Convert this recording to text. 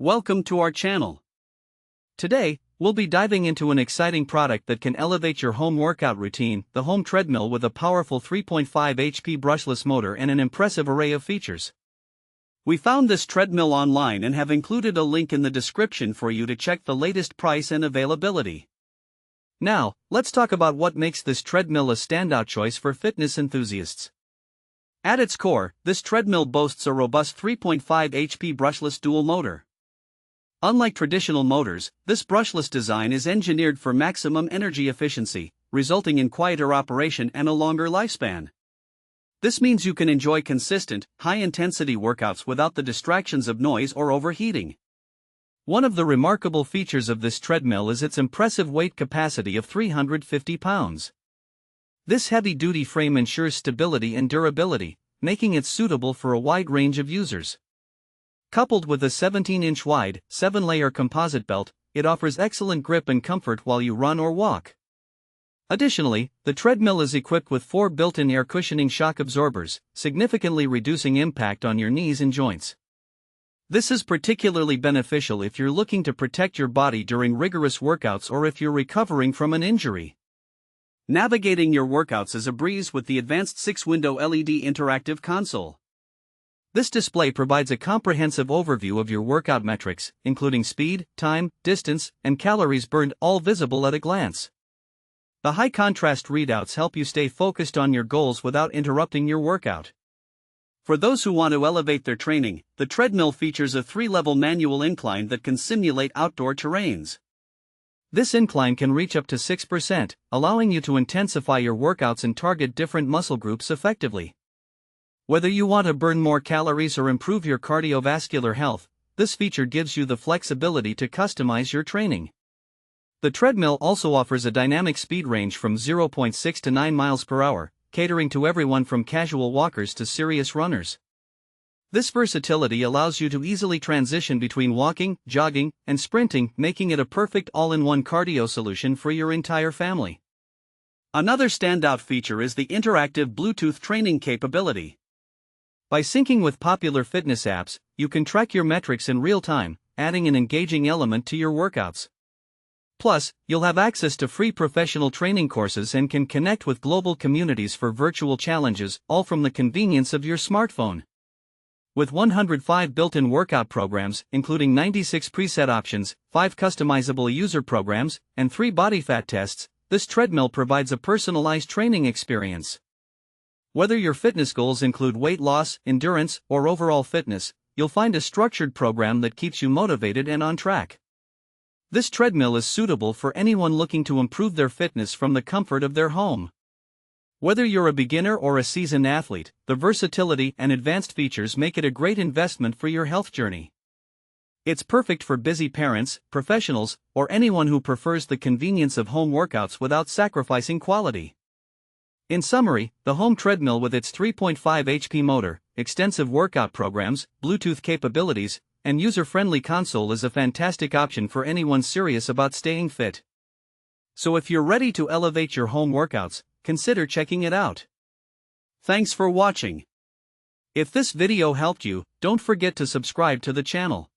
Welcome to our channel. Today, we'll be diving into an exciting product that can elevate your home workout routine, the Home Treadmill with a powerful 3.5 HP brushless motor and an impressive array of features. We found this treadmill online and have included a link in the description for you to check the latest price and availability. Now, let's talk about what makes this treadmill a standout choice for fitness enthusiasts. At its core, this treadmill boasts a robust 3.5 HP brushless dual motor. Unlike traditional motors, this brushless design is engineered for maximum energy efficiency, resulting in quieter operation and a longer lifespan. This means you can enjoy consistent, high-intensity workouts without the distractions of noise or overheating. One of the remarkable features of this treadmill is its impressive weight capacity of 350 pounds. This heavy-duty frame ensures stability and durability, making it suitable for a wide range of users. Coupled with a 17-inch wide, 7-layer composite belt, it offers excellent grip and comfort while you run or walk. Additionally, the treadmill is equipped with 4 built-in air cushioning shock absorbers, significantly reducing impact on your knees and joints. This is particularly beneficial if you're looking to protect your body during rigorous workouts or if you're recovering from an injury. Navigating your workouts is a breeze with the advanced 6-window LED interactive console. This display provides a comprehensive overview of your workout metrics, including speed, time, distance, and calories burned, all visible at a glance. The high-contrast readouts help you stay focused on your goals without interrupting your workout. For those who want to elevate their training, the treadmill features a 3-level manual incline that can simulate outdoor terrains. This incline can reach up to 6%, allowing you to intensify your workouts and target different muscle groups effectively. Whether you want to burn more calories or improve your cardiovascular health, this feature gives you the flexibility to customize your training. The treadmill also offers a dynamic speed range from 0.6 to 9 miles per hour, catering to everyone from casual walkers to serious runners. This versatility allows you to easily transition between walking, jogging, and sprinting, making it a perfect all-in-one cardio solution for your entire family. Another standout feature is the interactive Bluetooth training capability. By syncing with popular fitness apps, you can track your metrics in real time, adding an engaging element to your workouts. Plus, you'll have access to free professional training courses and can connect with global communities for virtual challenges, all from the convenience of your smartphone. With 105 built-in workout programs, including 96 preset options, 5 customizable user programs, and 3 body fat tests, this treadmill provides a personalized training experience. Whether your fitness goals include weight loss, endurance, or overall fitness, you'll find a structured program that keeps you motivated and on track. This treadmill is suitable for anyone looking to improve their fitness from the comfort of their home. Whether you're a beginner or a seasoned athlete, the versatility and advanced features make it a great investment for your health journey. It's perfect for busy parents, professionals, or anyone who prefers the convenience of home workouts without sacrificing quality. In summary, the Home Treadmill with its 3.5 HP motor, extensive workout programs, Bluetooth capabilities, and user-friendly console is a fantastic option for anyone serious about staying fit. So if you're ready to elevate your home workouts, consider checking it out. Thanks for watching. If this video helped you, don't forget to subscribe to the channel.